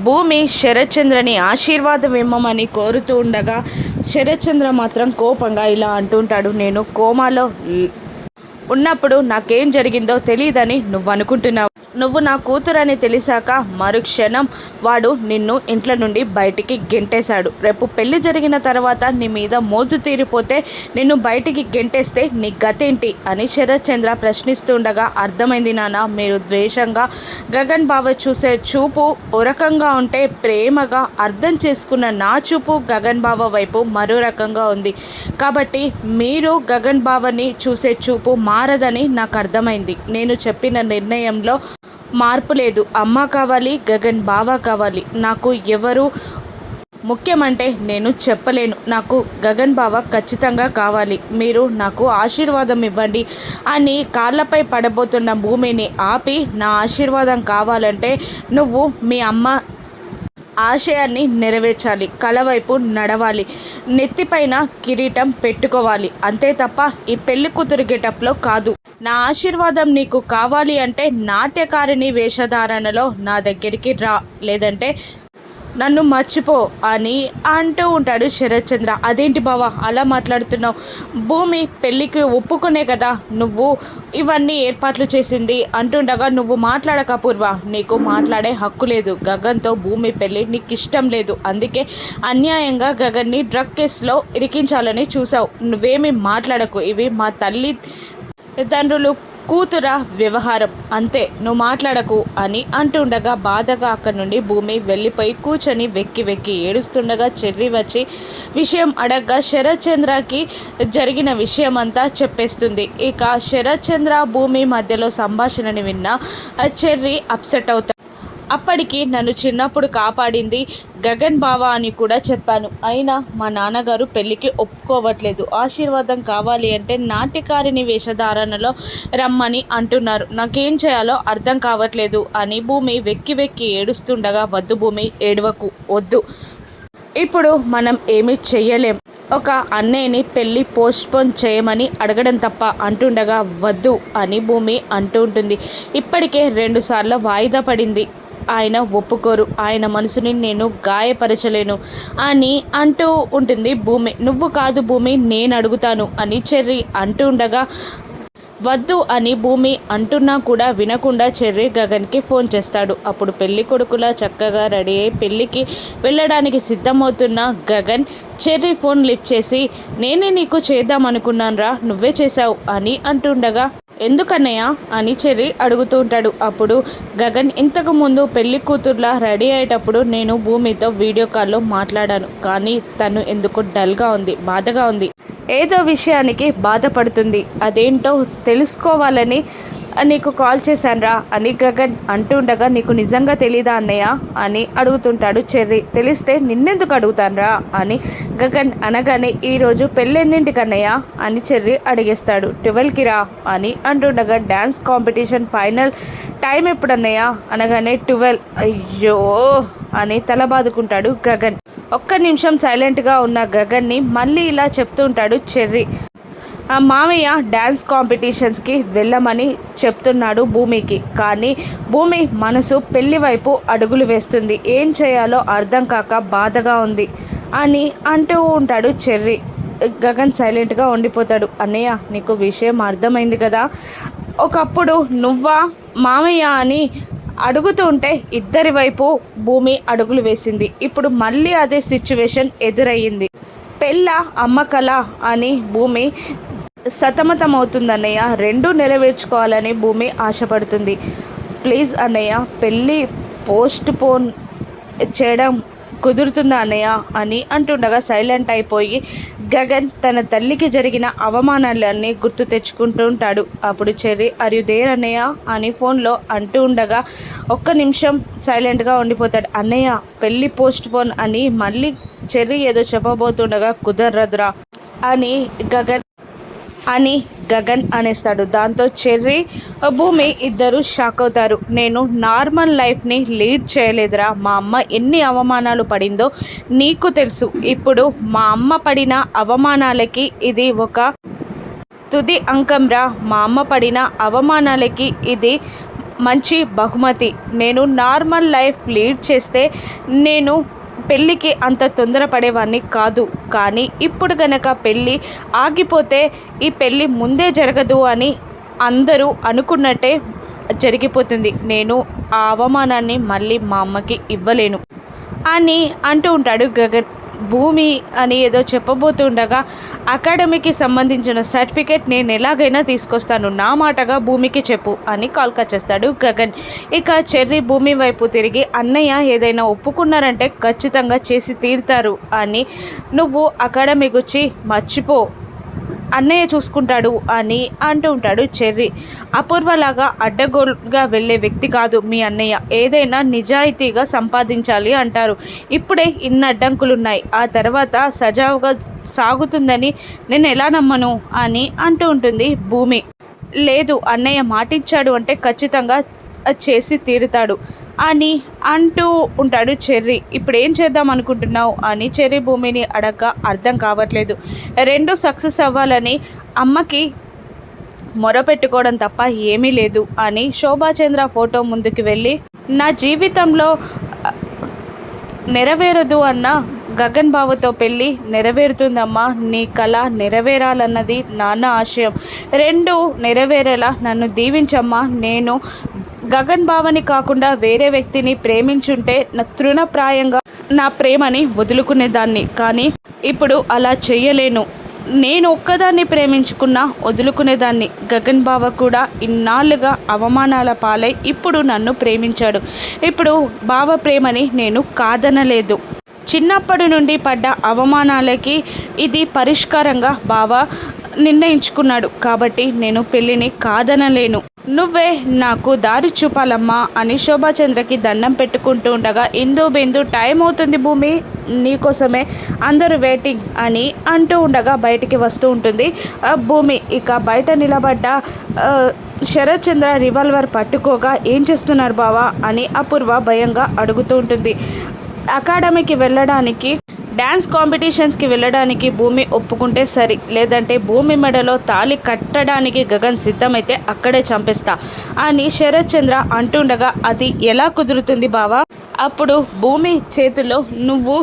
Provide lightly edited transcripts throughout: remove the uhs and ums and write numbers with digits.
భూమి శరత్చంద్రని ఆశీర్వాదం ఇమ్మమని కోరుతూ ఉండగా శరత్చంద్ర మాత్రం కోపంగా ఇలా అంటుంటాడు, నేను కోమాలో ఉన్నప్పుడు నాకేం జరిగిందో తెలియదని నువ్వు అనుకుంటున్నావు. నువ్వు నా కూతురని తెలిసాక మరుక్షణం వాడు నిన్ను ఇంట్లో నుండి బయటికి గెంటేశాడు. రేపు పెళ్లి జరిగిన తర్వాత నీ మీద మోజు తీరిపోతే నిన్ను బయటికి గెంటేస్తే నీ గతేంటి అని శరత్చంద్ర ప్రశ్నిస్తుండగా, అర్థమైంది నాన్న, మీరు ద్వేషంగా గగన్ బావ చూసే చూపు ఒక ఉంటే ప్రేమగా అర్థం చేసుకున్న నా చూపు గగన్ బావ వైపు మరో రకంగా ఉంది. కాబట్టి మీరు గగన్ బావని చూసే చూపు మారదని నాకు అర్థమైంది. నేను చెప్పిన నిర్ణయంలో మార్పు లేదు. అమ్మ కావాలి, గగన్ బావ కావాలి. నాకు ఎవరు ముఖ్యమంటే నేను చెప్పలేను. నాకు గగన్ బావ ఖచ్చితంగా కావాలి. మీరు నాకు ఆశీర్వాదం ఇవ్వండి అని కాళ్ళపై పడబోతున్న భూమిని ఆపి, నా ఆశీర్వాదం కావాలంటే నువ్వు మీ అమ్మ ఆశయాన్ని నెరవేర్చాలి, కళ వైపు నడవాలి, నెత్తిపైన కిరీటం పెట్టుకోవాలి, అంతే తప్ప ఈ పెళ్లి కూతురు గెటప్లో కాదు. నా ఆశీర్వాదం నీకు కావాలి అంటే నాట్యకారిణి వేషధారణలో నా దగ్గరికి రా, లేదంటే నన్ను మర్చిపో అని అంటూ ఉంటాడు శరత్చంద్ర. అదేంటి బావా అలా మాట్లాడుతున్నావు? భూమి పెళ్ళికి ఒప్పుకునే కదా నువ్వు ఇవన్నీ ఏర్పాట్లు చేసింది అంటుండగా నువ్వు మాట్లాడక పూర్వ, నీకు మాట్లాడే హక్కు లేదు. గగన్తో భూమి పెళ్ళి నీకు ఇష్టం లేదు, అందుకే అన్యాయంగా గగన్ని డ్రగ్ కేసులో ఇరికించాలని చూసావు. నువ్వేమీ మాట్లాడకు, ఇవి మా తల్లి తండ్రులు కూతుర వ్యవహారం, అంతే, నువ్వు మాట్లాడకు అని అంటుండగా బాధగా అక్కడి నుండి భూమి వెళ్ళిపోయి కూర్చొని వెక్కి వెక్కి ఏడుస్తుండగా చెర్రి వచ్చి విషయం అడగ్గా శరత్చంద్రకి జరిగిన విషయం అంతా చెప్పేస్తుంది. ఇక శరత్చంద్ర భూమి మధ్యలో సంభాషణని విన్న చెర్రి అప్సెట్ అవుతాడు. అప్పటికి నన్ను చిన్నప్పుడు కాపాడింది గగన్ బావ అని కూడా చెప్పాను. అయినా మా నాన్నగారు పెళ్ళికి ఒప్పుకోవట్లేదు. ఆశీర్వాదం కావాలి అంటే నాట్యకారిని వేషధారణలో రమ్మని అంటున్నారు. నాకేం చేయాలో అర్థం కావట్లేదు అని భూమి వెక్కి వెక్కి ఏడుస్తుండగా, వద్దు భూమి, ఏడవకు, వద్దు, ఇప్పుడు మనం ఏమీ చెయ్యలేం. ఒక అన్నయ్యని పెళ్ళి పోస్ట్పోన్ చేయమని అడగడం తప్ప అంటుండగా, వద్దు అని భూమి అంటూ ఉంటుంది. ఇప్పటికే 2 సార్లు వాయిదా పడింది, ఆయన ఒప్పుకోరు, ఆయన మనసుని నేను గాయపరచలేను అని అంటూ ఉంటుంది భూమి. నువ్వు కాదు భూమి, నేను అడుగుతాను అని చెర్రి అంటూ ఉండగా, వద్దు అని భూమి అంటున్నా కూడా వినకుండా చెర్రి గగన్కి ఫోన్ చేస్తాడు. అప్పుడు పెళ్లి కొడుకులా చక్కగా రెడీ అయి పెళ్ళికి వెళ్ళడానికి సిద్ధమవుతున్న గగన్ చెర్రి ఫోన్ లిఫ్ట్ చేసి, నేనే నీకు చేద్దామనుకున్నాను రా, నువ్వే చేశావు అని అంటుండగా, ఎందుకన్నయ్య అని చెర్రి అడుగుతూ ఉంటాడు. అప్పుడు గగన్, ఇంతకు ముందు పెళ్లి కూతుర్లా రెడీ అయ్యేటప్పుడు నేను భూమితో వీడియో కాల్లో మాట్లాడాను, కానీ తను ఎందుకు డల్గా ఉంది, బాధగా ఉంది, ఏదో విషయానికి బాధపడుతుంది, అదేంటో తెలుసుకోవాలని నీకు కాల్ చేశానురా అని గగన్ అంటుండగా, నీకు నిజంగా తెలీదా అన్నయ్య అని అడుగుతుంటాడు చెర్రి. తెలిస్తే నిన్నెందుకు అడుగుతానురా అని గగన్ అనగానే, ఈరోజు పెళ్ళెన్నింటికన్నయ్య అని చెర్రి అడిగేస్తాడు. 12కి రా అని అంటుండగా, డ్యాన్స్ కాంపిటీషన్ ఫైనల్ టైం ఎప్పుడన్నయ్య అనగానే 12. అయ్యో అని తల బాదుకుంటాడు గగన్. ఒక్క నిమిషం సైలెంట్గా ఉన్న గగన్ని మళ్ళీ ఇలా చెప్తూ ఉంటాడు చెర్రి. మామయ్య డ్యాన్స్ కాంపిటీషన్స్కి వెళ్ళమని చెప్తున్నాడు భూమికి, కానీ భూమి మనసు పెళ్లి వైపు అడుగులు వేస్తుంది, ఏం చేయాలో అర్థం కాక బాధగా ఉంది అని అంటూ ఉంటాడు చెర్రి. గగన్ సైలెంట్గా ఉండిపోతాడు. అన్నయ్య, నీకు విషయం అర్థమైంది కదా, ఒకప్పుడు నువ్వా మామయ్య అని అడుగుతుంటే ఇద్దరి వైపు భూమి అడుగులు వేసింది. ఇప్పుడు మళ్ళీ అదే సిచ్యువేషన్ ఎదురయ్యింది. పెళ్ళ అమ్మకల అని భూమి సతమతమవుతుందన్నయ్య, రెండూ నెరవేర్చుకోవాలని భూమి ఆశపడుతుంది. ప్లీజ్ అన్నయ్య, పెళ్ళి పోస్ట్ పోన్ చేయడం కుదురుతుందా అన్నయ్య అని అంటుండగా సైలెంట్ అయిపోయి గగన్ తన తల్లికి జరిగిన అవమానాలన్నీ గుర్తు తెచ్చుకుంటూ ఉంటాడు. అప్పుడు చెర్రి, అర్ యు దేర్ అన్నయ్య అని ఫోన్లో అంటూ ఉండగా ఒక్క నిమిషం సైలెంట్గా ఉండిపోతాడు. అన్నయ్య, పెళ్ళి పోస్ట్ పోన్ అని మళ్ళీ చెర్రి ఏదో చెప్పబోతుండగా, కుదరదురా అని గగన్ అనేస్తాడు. దాంతో చెర్రి భూమి ఇద్దరు షాక్ అవుతారు. నేను నార్మల్ లైఫ్ని లీడ్ చేయలేదురా, మా అమ్మ ఎన్ని అవమానాలు పడిందో నీకు తెలుసు. ఇప్పుడు మా అమ్మ పడిన అవమానాలకి ఇది ఒక తుది అంకంరా, మా అమ్మ పడిన అవమానాలకి ఇది మంచి బహుమతి. నేను నార్మల్ లైఫ్ లీడ్ చేస్తే నేను పెళ్ళికి అంత తొందరపడేవాడిని కాదు. కానీ ఇప్పుడు గనక పెళ్ళి ఆగిపోతే ఈ పెళ్ళి ముందే జరగదు అని అందరూ అనుకున్నట్టే జరిగిపోతుంది. నేను ఆ అవమానాన్ని మళ్ళీ మా అమ్మకి ఇవ్వలేను అని అంటూ ఉంటాడు గగన్. భూమి అని ఏదో చెప్పబోతుండగా అకాడమీకి సంబంధించిన సర్టిఫికేట్ నేను ఎలాగైనా తీసుకొస్తాను, నా మాటగా భూమికి చెప్పు అని కాల్ కట్ చేస్తాడు గగన్. ఇక చెర్రీ భూమి వైపు తిరిగి అన్నయ్య ఏదైనా ఒప్పుకున్నారంటే ఖచ్చితంగా చేసి తీరుతారు అని, నువ్వు అకాడమీ గురించి మర్చిపో, అన్నయ్య చూసుకుంటాడు అని అంటూ ఉంటాడు చెర్రీ. అపూర్వలాగా అడ్డగోలుగా వెళ్ళే వ్యక్తి కాదు మీ అన్నయ్య, ఏదైనా నిజాయితీగా సంపాదించాలి అంటారు. ఇప్పుడే ఇన్ని అడ్డంకులున్నాయి, ఆ తర్వాత సజావుగా సాగుతుందని నేను ఎలా నమ్మను అని అంటూ ఉంటుంది భూమి. లేదు, అన్నయ్య మాటిచ్చాడు అంటే ఖచ్చితంగా చేసి తీరుతాడు అని అంటూ ఉంటాడు చెర్రీ. ఇప్పుడు ఏం చేద్దాం అనుకుంటున్నావు అని చెర్రీ భూమిని అడగ అర్థం కావట్లేదు. రెండు సక్సెస్ అవ్వాలని అమ్మకి మొరపెట్టుకోవడం తప్ప ఏమీ లేదు అని శోభాచంద్ర ఫోటో ముందుకు వెళ్ళి, నా జీవితంలో నెరవేరదు అన్న గగన్ బావతో పెళ్ళి నెరవేరుతుందమ్మా, నీ కళ నెరవేరాలన్నది నాన్న ఆశయం, రెండు నెరవేరేలా నన్ను దీవించమ్మా. నేను గగన్ బావని కాకుండా వేరే వ్యక్తిని ప్రేమించుంటే నా తృణప్రాయంగా నా ప్రేమని వదులుకునేదాన్ని, కానీ ఇప్పుడు అలా చెయ్యలేను. నేను ఒక్కదాన్ని ప్రేమించుకున్నా వదులుకునేదాన్ని. గగన్ బావ కూడా ఇన్నాళ్ళుగా అవమానాల పాలై ఇప్పుడు నన్ను ప్రేమించాడు. ఇప్పుడు బావ ప్రేమని నేను కాదనలేదు. చిన్నప్పటి నుండి పడ్డ అవమానాలకి ఇది పరిష్కారంగా బావ నిర్ణయించుకున్నాడు. కాబట్టి నేను పెళ్ళిని కాదనలేను. నువ్వే నాకు దారి చూపాలమ్మా అని శోభాచంద్రకి దండం పెట్టుకుంటూ ఉండగా, ఇందు బిందు టైం అవుతుంది భూమి, నీకోసమే అందరూ వెయిటింగ్ అని అంటూ ఉండగా బయటికి వస్తూ ఉంటుంది భూమి. ఇక బయట నిలబడ్డ శరత్ చంద్ర రివాల్వర్ పట్టుకోగా, ఏం చేస్తున్నారు బావా అని అపూర్వ భయంగా అడుగుతూ ఉంటుంది. అకాడమీకి వెళ్ళడానికి, డ్యాన్స్ కాంపిటీషన్స్కి వెళ్ళడానికి భూమి ఒప్పుకుంటే సరి, లేదంటే భూమి మెడలో తాళి కట్టడానికి గగన్ సిద్ధమైతే అక్కడే చంపేస్తా అని శరత్ చంద్ర అంటుండగా, అది ఎలా కుదురుతుంది బావా, అప్పుడు భూమి చేతిలో నువ్వు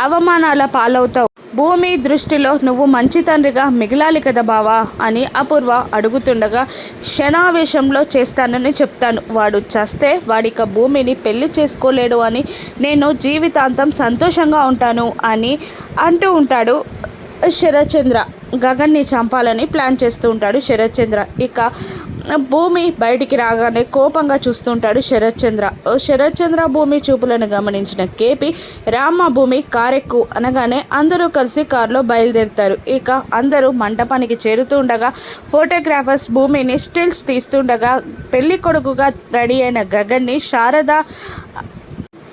అవమానాల పాలవుతావు, భూమి దృష్టిలో నువ్వు మంచి తండ్రిగా మిగిలాలి కదా బావా అని అపూర్వ అడుగుతుండగా, క్షణావేశంలో చేస్తానని చెప్తాను, వాడు చస్తే వాడిక భూమిని పెళ్లి చేసుకోలేడు అని నేను జీవితాంతం సంతోషంగా ఉంటాను అని అంటూ ఉంటాడు శరత్ చంద్ర. గగన్ని చంపాలని ప్లాన్ చేస్తూ ఉంటాడు శరత్ చంద్ర. ఇక భూమి బయటికి రాగానే కోపంగా చూస్తుంటాడు శరత్ చంద్ర. శరత్ చంద్ర భూమి చూపులను గమనించిన కేపి, రామ భూమి కారెక్కు అనగానే అందరూ కలిసి కారులో బయలుదేరుతారు. ఇక అందరూ మంటపానికి చేరుతూ ఉండగా ఫోటోగ్రాఫర్స్ భూమిని స్టిల్స్ తీస్తుండగా, పెళ్లి కొడుకుగా రెడీ అయిన గగన్ని శారద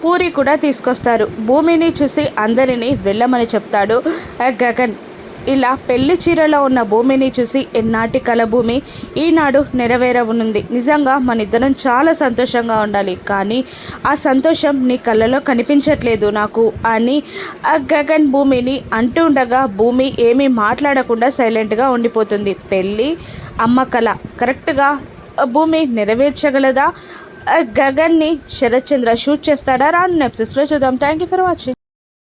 పూరి కూడా తీసుకొస్తారు. భూమిని చూసి అందరినీ వెళ్ళమని చెప్తాడు గగన్. ఇలా పెళ్లి చీరలో ఉన్న భూమిని చూసి, ఎన్నాటి కల భూమి ఈనాడు నెరవేరవునుంది, నిజంగా మన ఇద్దరం చాలా సంతోషంగా ఉండాలి, కానీ ఆ సంతోషం నీ కళ్ళలో కనిపించట్లేదు నాకు అని గగన్ భూమిని అంటూ ఉండగా, భూమి ఏమీ మాట్లాడకుండా సైలెంట్గా ఉండిపోతుంది. పెళ్ళి అమ్మ కళ కరెక్ట్గా భూమి నెరవేర్చగలదా? గగన్ని శరత్ చంద్ర షూట్ చేస్తాడా? రాను ఎపిసోడ్స్లో చూద్దాం. Thank you for watching.